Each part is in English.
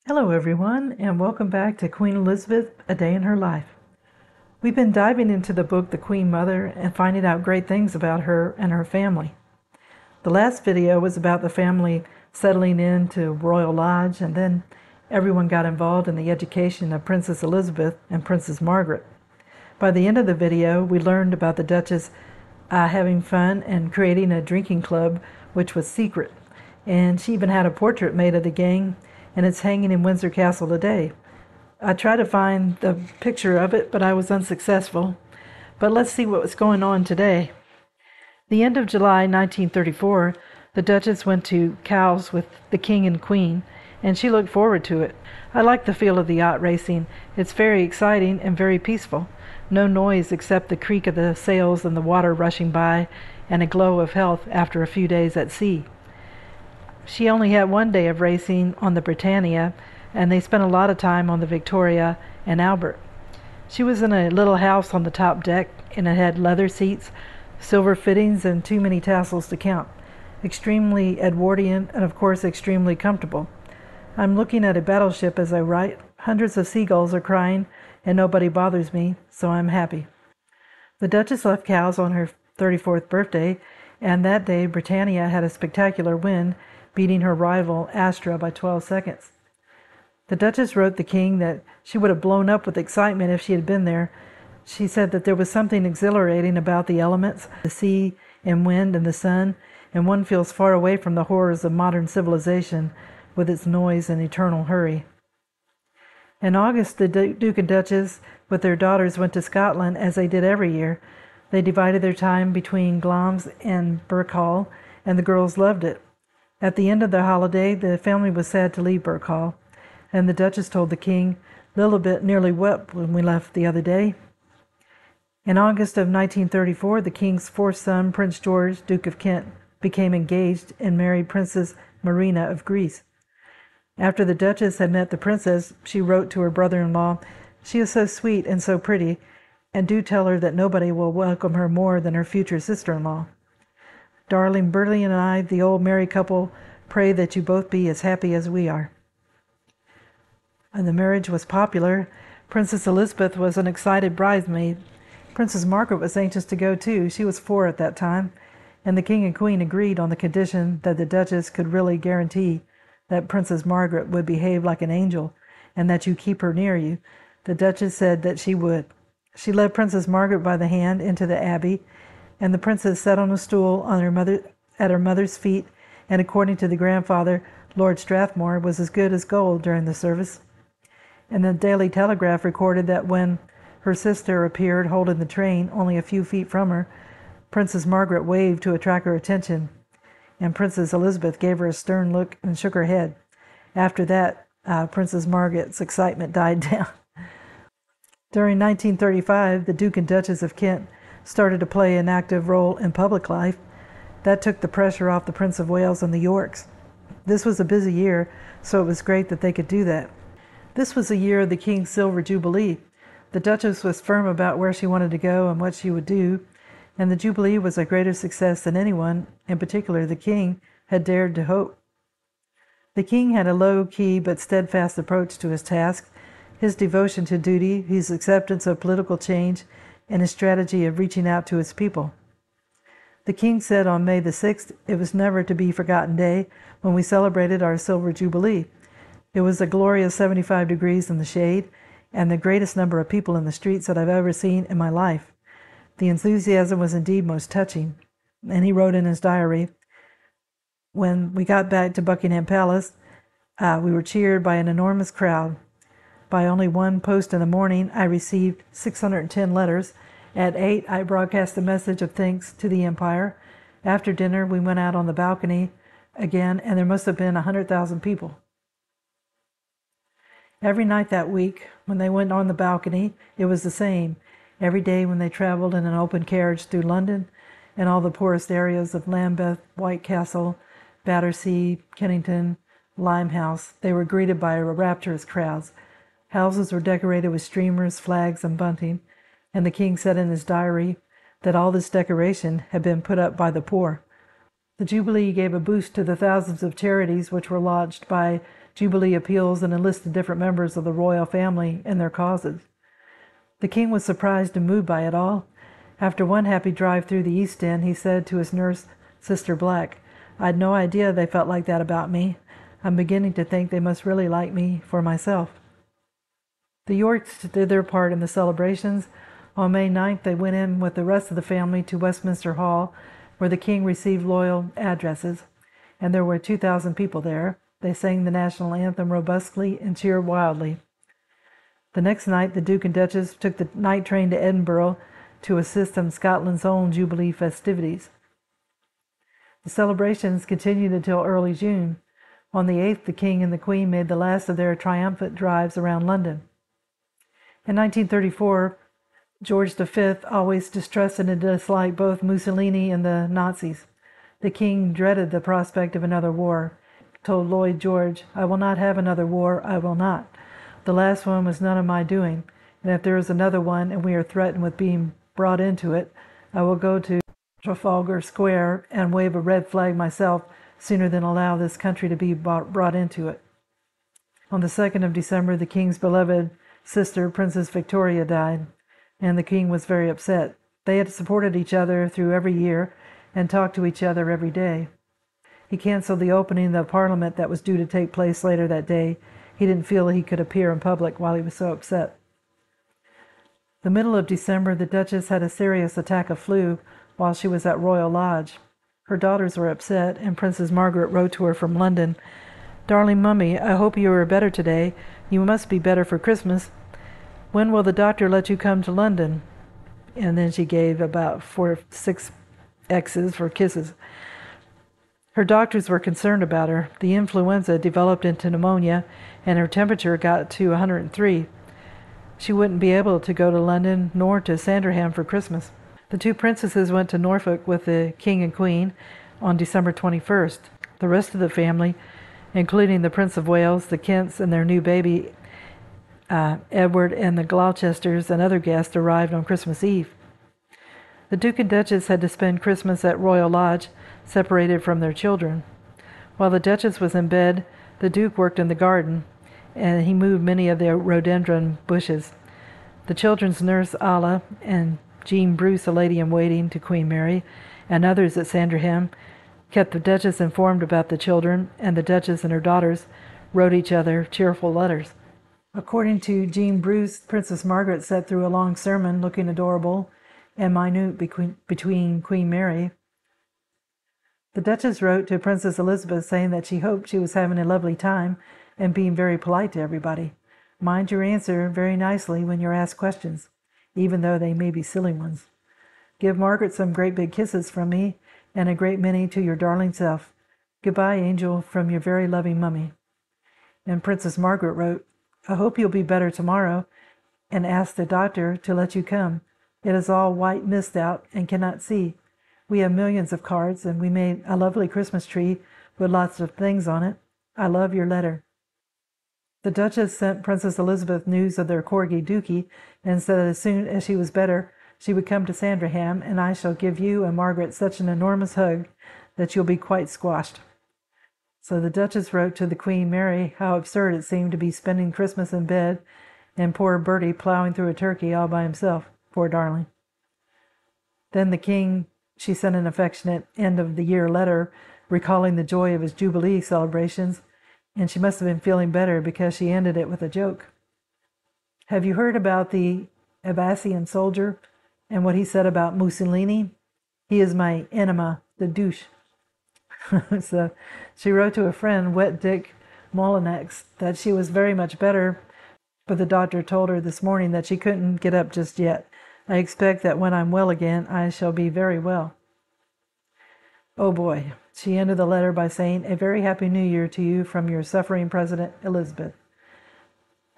Hello everyone, and welcome back to Queen Elizabeth, A Day in Her Life. We've been diving into the book The Queen Mother and finding out great things about her and her family. The last video was about the family settling into Royal Lodge, and then everyone got involved in the education of Princess Elizabeth and Princess Margaret. By the end of the video, we learned about the Duchess having fun and creating a drinking club, which was secret. And she even had a portrait made of the gang, and it's hanging in Windsor Castle today. I tried to find the picture of it, but I was unsuccessful. But let's see what was going on today. The end of July 1934, the Duchess went to Cowes with the King and Queen, and she looked forward to it. I like the feel of the yacht racing. It's very exciting and very peaceful. No noise except the creak of the sails and the water rushing by, and a glow of health after a few days at sea. She only had one day of racing on the Britannia, and they spent a lot of time on the Victoria and Albert. She was in a little house on the top deck, and it had leather seats, silver fittings, and too many tassels to count. Extremely Edwardian, and of course extremely comfortable. I'm looking at a battleship as I write. Hundreds of seagulls are crying, and nobody bothers me, so I'm happy. The Duchess left Cowes on her 34th birthday, and that day Britannia had a spectacular win, beating her rival Astra by 12 seconds. The Duchess wrote the King that she would have blown up with excitement if she had been there. She said that there was something exhilarating about the elements, the sea and wind and the sun, and one feels far away from the horrors of modern civilization with its noise and eternal hurry. In August, the Duke and Duchess with their daughters went to Scotland, as they did every year. They divided their time between Glamis and Birkhall, and the girls loved it. At the end of the holiday, the family was sad to leave Birkhall, and the Duchess told the King, "Lilibet nearly wept when we left the other day." In August of 1934, the King's fourth son, Prince George, Duke of Kent, became engaged and married Princess Marina of Greece. After the Duchess had met the princess, she wrote to her brother-in-law, "She is so sweet and so pretty, and do tell her that nobody will welcome her more than her future sister-in-law. Darling Bertie and I, the old married couple, pray that you both be as happy as we are." And the marriage was popular. Princess Elizabeth was an excited bridesmaid. Princess Margaret was anxious to go too. She was 4 at that time, and the King and Queen agreed on the condition that the Duchess could really guarantee that Princess Margaret would behave like an angel, and that you keep her near you. The Duchess said that she would. She led Princess Margaret by the hand into the abbey, and the princess sat on a stool at her mother's feet, and according to the grandfather, Lord Strathmore, was as good as gold during the service. And the Daily Telegraph recorded that when her sister appeared holding the train only a few feet from her, Princess Margaret waved to attract her attention, and Princess Elizabeth gave her a stern look and shook her head. After that, Princess Margaret's excitement died down. During 1935, the Duke and Duchess of Kent started to play an active role in public life. That took the pressure off the Prince of Wales and the Yorks. This was a busy year, so it was great that they could do that. This was the year of the King's Silver Jubilee. The Duchess was firm about where she wanted to go and what she would do, and the Jubilee was a greater success than anyone, in particular the King, had dared to hope. The King had a low-key but steadfast approach to his task. His devotion to duty, his acceptance of political change, and his strategy of reaching out to his people. The King said on May the 6th, it was never to be forgotten day when we celebrated our Silver Jubilee. It was a glorious 75 degrees in the shade, and the greatest number of people in the streets that I've ever seen in my life. The enthusiasm was indeed most touching. And he wrote in his diary, "When we got back to Buckingham Palace, we were cheered by an enormous crowd. By only one post in the morning, I received 610 letters. At 8, I broadcast a message of thanks to the Empire. After dinner, we went out on the balcony again, and there must have been 100,000 people." Every night that week, when they went on the balcony, it was the same. Every day when they traveled in an open carriage through London and all the poorest areas of Lambeth, Whitecastle, Battersea, Kennington, Limehouse, they were greeted by rapturous crowds. Houses were decorated with streamers, flags, and bunting, and the King said in his diary that all this decoration had been put up by the poor. The Jubilee gave a boost to the thousands of charities which were launched by Jubilee appeals and enlisted different members of the royal family in their causes. The king was surprised and moved by it all. After one happy drive through the East End, he said to his nurse, Sister Black, "I'd no idea they felt like that about me. I'm beginning to think they must really like me for myself." The Yorks did their part in the celebrations. On May 9th, they went in with the rest of the family to Westminster Hall, where the king received loyal addresses, and there were 2,000 people there. They sang the national anthem robustly and cheered wildly. The next night, the Duke and Duchess took the night train to Edinburgh to assist in Scotland's own Jubilee festivities. The celebrations continued until early June. On the 8th, the King and the Queen made the last of their triumphant drives around London. In 1934, George V always distrusted and disliked both Mussolini and the Nazis. The King dreaded the prospect of another war, told Lloyd George, "I will not have another war, I will not. The last one was none of my doing, and if there is another one and we are threatened with being brought into it, I will go to Trafalgar Square and wave a red flag myself sooner than allow this country to be brought into it." On the 2nd of December, the King's beloved sister, Princess Victoria, died, and the King was very upset. They had supported each other through every year and talked to each other every day. He canceled the opening of the Parliament that was due to take place later that day. He didn't feel he could appear in public while he was so upset. The middle of December, the Duchess had a serious attack of flu while she was at Royal Lodge. Her daughters were upset, and Princess Margaret wrote to her from London, "Darling Mummy, I hope you are better today. You must be better for Christmas. When will the doctor let you come to London?" And then she gave about 6 X's for kisses. Her doctors were concerned about her. The influenza developed into pneumonia, and her temperature got to 103. She wouldn't be able to go to London nor to Sandringham for Christmas. The two princesses went to Norfolk with the King and Queen on December 21st. The rest of the family, including the Prince of Wales, the Kents, and their new baby, Edward, and the Gloucesters and other guests, arrived on Christmas Eve. The Duke and Duchess had to spend Christmas at Royal Lodge, separated from their children. While the Duchess was in bed, the Duke worked in the garden, and he moved many of the rhododendron bushes. The children's nurse, Alla, and Jean Bruce, a lady-in-waiting to Queen Mary, and others at Sandringham, kept the Duchess informed about the children, and the Duchess and her daughters wrote each other cheerful letters. According to Jean Bruce, Princess Margaret sat through a long sermon, looking adorable and minute between Queen Mary. The Duchess wrote to Princess Elizabeth saying that she hoped she was having a lovely time and being very polite to everybody. Mind your answer very nicely when you're asked questions, even though they may be silly ones. Give Margaret some great big kisses from me, and a great many to your darling self. Goodbye, Angel, from your very loving Mummy. And Princess Margaret wrote, I hope you'll be better tomorrow, and ask the doctor to let you come. It is all white mist out and cannot see. We have millions of cards, and we made a lovely Christmas tree with lots of things on it. I love your letter. The Duchess sent Princess Elizabeth news of their corgi Dookie, and said that as soon as she was better, she would come to Sandringham, and I shall give you and Margaret such an enormous hug that you'll be quite squashed. So the Duchess wrote to the Queen Mary how absurd it seemed to be spending Christmas in bed, and poor Bertie plowing through a turkey all by himself, poor darling. Then the King, she sent an affectionate end-of-the-year letter recalling the joy of his Jubilee celebrations, and she must have been feeling better because she ended it with a joke. Have you heard about the Abyssinian soldier and what he said about Mussolini? He is my enema, the douche. So she wrote to a friend, Wet Dick Molinax, that she was very much better, but the doctor told her this morning that she couldn't get up just yet. I expect that when I'm well again, I shall be very well. Oh boy. She ended the letter by saying, a very happy new year to you from your suffering President Elizabeth.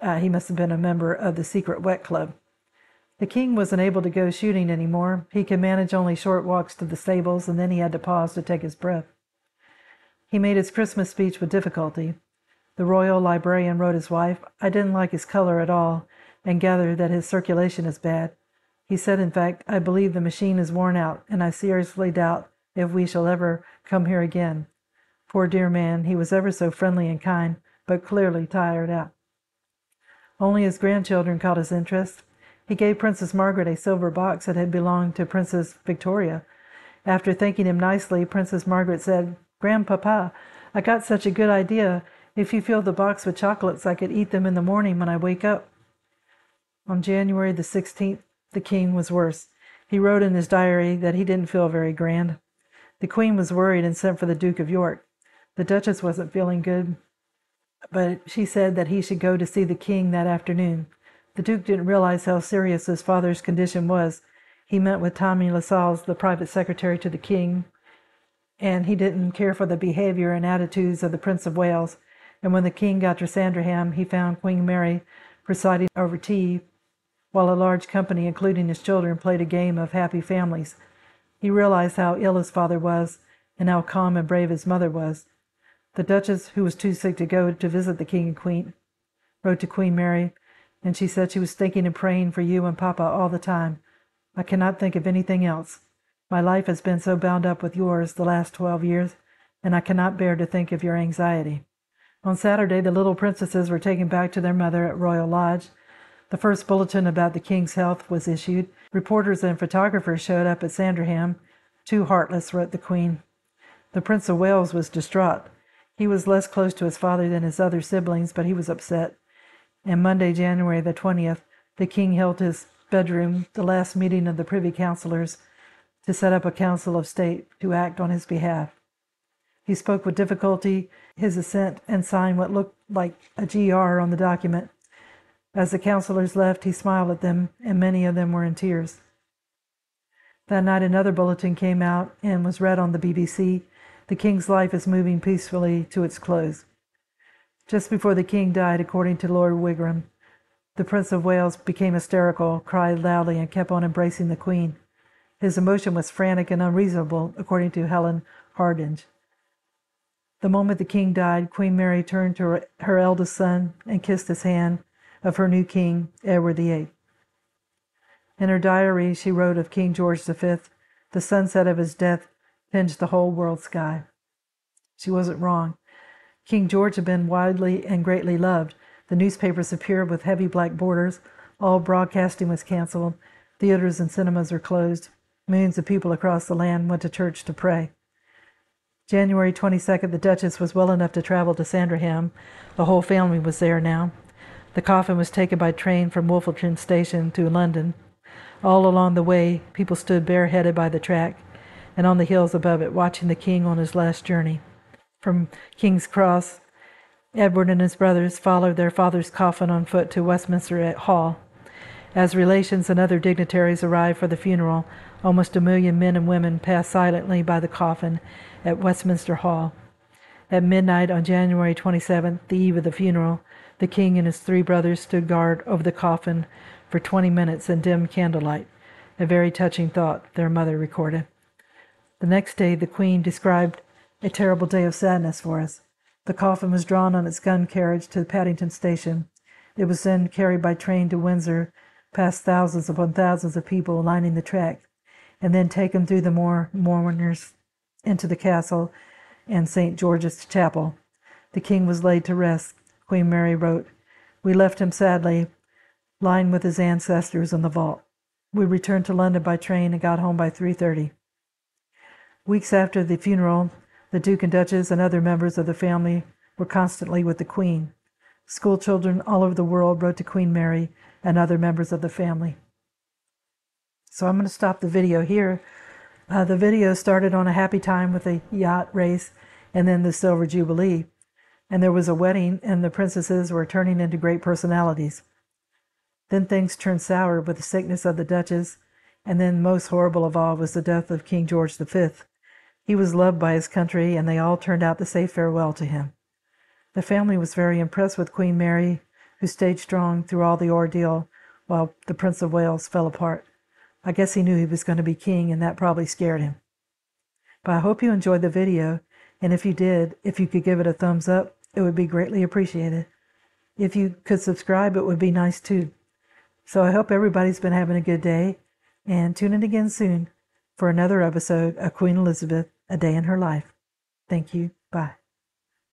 He must have been a member of the secret wet club. The King wasn't able to go shooting anymore. He could manage only short walks to the stables, and then he had to pause to take his breath. He made his Christmas speech with difficulty. The royal librarian wrote his wife, I didn't like his color at all, and gathered that his circulation is bad. He said, in fact, I believe the machine is worn out, and I seriously doubt if we shall ever come here again. Poor dear man, he was ever so friendly and kind, but clearly tired out. Only his grandchildren caught his interest. He gave Princess Margaret a silver box that had belonged to Princess Victoria. After thanking him nicely, Princess Margaret said, "Grandpapa, I got such a good idea. If you fill the box with chocolates, I could eat them in the morning when I wake up." On January the 16th, the king was worse. He wrote in his diary that he didn't feel very grand. The queen was worried and sent for the Duke of York. The Duchess wasn't feeling good, but she said that he should go to see the king that afternoon. The Duke didn't realize how serious his father's condition was. He met with Tommy Lascelles, the private secretary to the king, and he didn't care for the behavior and attitudes of the Prince of Wales. And when the king got to Sandringham, he found Queen Mary presiding over tea, while a large company, including his children, played a game of happy families. He realized how ill his father was and how calm and brave his mother was. The Duchess, who was too sick to go to visit the king and queen, wrote to Queen Mary, and she said she was thinking and praying for you and Papa all the time. I cannot think of anything else. My life has been so bound up with yours the last 12 years, and I cannot bear to think of your anxiety. On Saturday, the little princesses were taken back to their mother at Royal Lodge. The first bulletin about the king's health was issued. Reporters and photographers showed up at Sandringham. "Too heartless," wrote the queen. The Prince of Wales was distraught. He was less close to his father than his other siblings, but he was upset. And Monday, January the 20th, the king held his bedroom the last meeting of the Privy Councillors to set up a council of state to act on his behalf. He spoke with difficulty, his assent, and signed what looked like a GR on the document. As the councillors left, he smiled at them, and many of them were in tears. That night, another bulletin came out and was read on the BBC. The king's life is moving peacefully to its close. Just before the king died, according to Lord Wigram, the Prince of Wales became hysterical, cried loudly, and kept on embracing the queen. His emotion was frantic and unreasonable, according to Helen Hardinge. The moment the king died, Queen Mary turned to her eldest son and kissed his hand of her new king, Edward VIII. In her diary, she wrote of King George V, "The sunset of his death tinged the whole world sky." She wasn't wrong. King George had been widely and greatly loved. The newspapers appeared with heavy black borders. All broadcasting was canceled. Theaters and cinemas were closed. Millions of people across the land went to church to pray. January 22nd, the Duchess was well enough to travel to Sandringham. The whole family was there now. The coffin was taken by train from Wolverton Station to London. All along the way, people stood bareheaded by the track and on the hills above it, watching the king on his last journey. From King's Cross, Edward and his brothers followed their father's coffin on foot to Westminster Hall. As relations and other dignitaries arrived for the funeral, almost 1 million men and women passed silently by the coffin at Westminster Hall. At midnight on January 27th, the eve of the funeral, the king and his 3 brothers stood guard over the coffin for 20 minutes in dim candlelight. A very touching thought, their mother recorded. The next day, the queen described a terrible day of sadness for us. The coffin was drawn on its gun carriage to Paddington Station. It was then carried by train to Windsor, past thousands upon thousands of people lining the track, and then taken through the mourners into the castle and St. George's Chapel. The king was laid to rest. Queen Mary wrote, "We left him sadly, lying with his ancestors in the vault. We returned to London by train and got home by 3:30. Weeks after the funeral, the Duke and Duchess and other members of the family were constantly with the Queen. School children all over the world wrote to Queen Mary and other members of the family." So I'm going to stop the video here. The video started on a happy time with a yacht race and then the Silver Jubilee. And there was a wedding, and the princesses were turning into great personalities. Then things turned sour with the sickness of the Duchess, and then most horrible of all was the death of King George V. He was loved by his country, and they all turned out to say farewell to him. The family was very impressed with Queen Mary, who stayed strong through all the ordeal while the Prince of Wales fell apart. I guess he knew he was going to be king, and that probably scared him. But I hope you enjoyed the video, and if you did, if you could give it a thumbs up, it would be greatly appreciated. If you could subscribe, it would be nice too. So I hope everybody's been having a good day, and tune in again soon for another episode of Queen Elizabeth, A Day in Her Life. Thank you. Bye.